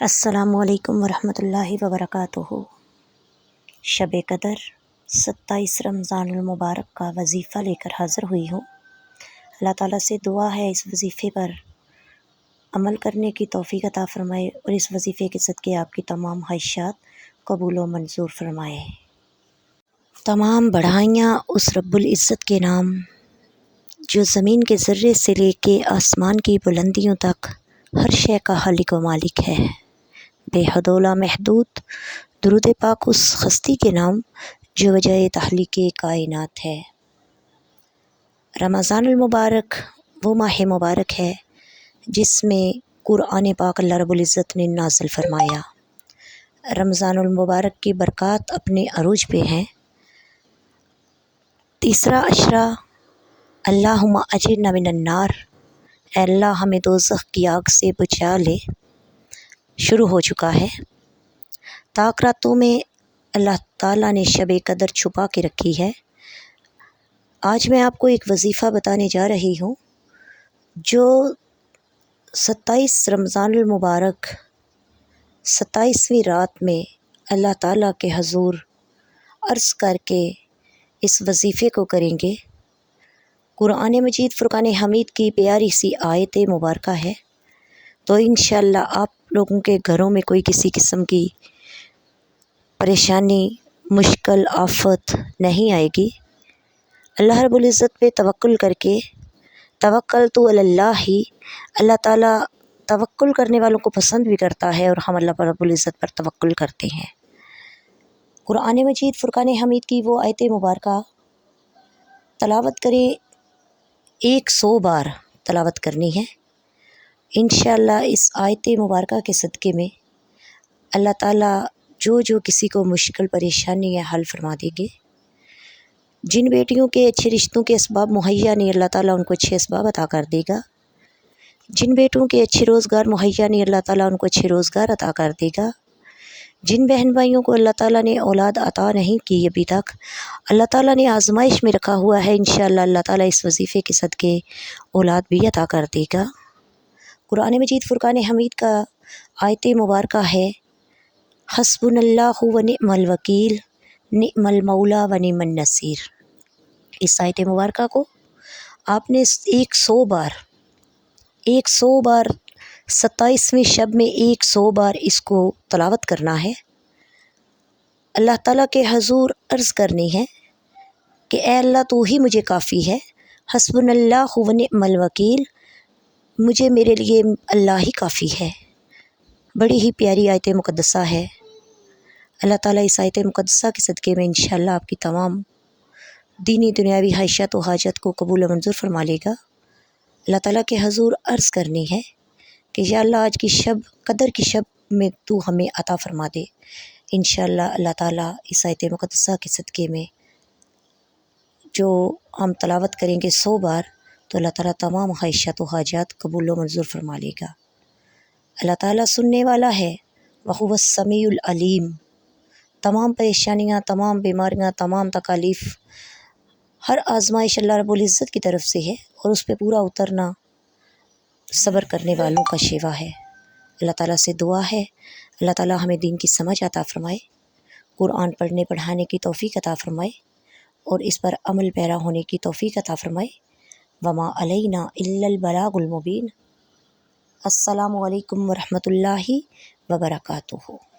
السلام علیکم ورحمۃ اللہ وبرکاتہ۔ شب قدر 27 رمضان المبارک کا وظیفہ لے کر حاضر ہوئی ہوں۔ اللہ تعالیٰ سے دعا ہے اس وظیفے پر عمل کرنے کی توفیق عطا فرمائے اور اس وظیفے کے صدقے آپ کی تمام خواہشات قبول و منظور فرمائے۔ تمام بڑھائیاں اس رب العزت کے نام جو زمین کے ذرے سے لے کے آسمان کی بلندیوں تک ہر شے کا خالق و مالک ہے، بے حد و لا محدود۔ درود پاک اس ہستی کے نام جو وجہ تخلیق کائنات ہے۔ رمضان المبارک وہ ماہ مبارک ہے جس میں قرآن پاک اللہ رب العزت نے نازل فرمایا۔ رمضان المبارک کی برکات اپنے عروج پہ ہیں۔ تیسرا عشرہ اللہم اجرنا من النار، اے اللہ ہمیں دوزخ کی آگ سے بچا لے، شروع ہو چکا ہے۔ طاق راتوں میں اللہ تعالیٰ نے شب قدر چھپا کے رکھی ہے۔ آج میں آپ کو ایک وظیفہ بتانے جا رہی ہوں جو 27 رمضان المبارک 27ویں رات میں اللہ تعالیٰ کے حضور عرض کر کے اس وظیفے کو کریں گے۔ قرآن مجید فرقان حمید کی پیاری سی آیت مبارکہ ہے، تو انشاءاللہ آپ لوگوں کے گھروں میں کوئی کسی قسم کی پریشانی، مشکل، آفت نہیں آئے گی۔ اللہ رب العزت پہ توکل کر کے، توکلت علی اللہ، اللہ تعالیٰ توکل کرنے والوں کو پسند بھی کرتا ہے اور ہم اللہ رب العزت پر توکل کرتے ہیں۔ قرآن مجید فرقان حمید کی وہ آیت مبارکہ تلاوت کریں، 100 بار تلاوت کرنی ہے۔ انشاءاللہ اس آیت مبارکہ کے صدقے میں اللہ تعالیٰ جو کسی کو مشکل پریشانی ہے حل فرما دیں گے۔ جن بیٹیوں کے اچھے رشتوں کے اسباب مہیا نہیں، اللہ تعالیٰ ان کو اچھے اسباب عطا کر دے گا۔ جن بیٹوں کے اچھے روزگار مہیا نہیں، اللہ تعالیٰ ان کو اچھے روزگار عطا کر دے گا۔ جن بہن بھائیوں کو اللہ تعالیٰ نے اولاد عطا نہیں کی ابھی تک، اللہ تعالیٰ نے آزمائش میں رکھا ہوا ہے، انشاءاللہ اللہ تعالیٰ اس وظیفے کے صدقے اولاد بھی عطا کر دے گا۔ قرآن مجید فرقان حمید کا آیت مبارکہ ہے، حسبنا اللہ و نعم الوکیل، نعم المولا و نعم النصیر۔ اس آیت مبارکہ کو آپ نے 100 بار 27ویں شب میں 100 بار اس کو تلاوت کرنا ہے۔ اللہ تعالیٰ کے حضور عرض کرنی ہے کہ اے اللہ تو ہی مجھے کافی ہے، حسبنا اللہ و نعم الوکیل، مجھے میرے لیے اللہ ہی کافی ہے۔ بڑی ہی پیاری آیت مقدسہ ہے۔ اللہ تعالیٰ اس آیت مقدسہ کے صدقے میں انشاءاللہ آپ کی تمام دینی دنیاوی خواہشات و حاجت کو قبول و منظور فرما لے گا۔ اللہ تعالیٰ کے حضور عرض کرنی ہے کہ یا اللہ آج کی شب قدر کی شب میں تو ہمیں عطا فرما دے۔ انشاءاللہ اللہ تعالیٰ اس آیت مقدسہ کے صدقے میں جو ہم تلاوت کریں گے 100 بار، تو اللہ تعالیٰ تمام خواہشات و حاجات قبول و منظور فرما لے گا۔ اللہ تعالیٰ سننے والا ہے، وَهُوَ السَّمِيعُ الْعَلِيمُ۔ تمام پریشانیاں، تمام بیماریاں، تمام تکالیف، ہر آزمائش اللہ رب العزت کی طرف سے ہے اور اس پہ پورا اترنا صبر کرنے والوں کا شیوا ہے۔ اللہ تعالیٰ سے دعا ہے اللہ تعالیٰ ہمیں دین کی سمجھ عطا فرمائے، قرآن پڑھنے پڑھانے کی توفیق عطا فرمائے اور اس پر عمل پیرا ہونے کی توفیق عطا فرمائے۔ وما علینا الا البلاغ المبین۔ السلام علیکم ورحمۃ اللہ وبرکاتہ۔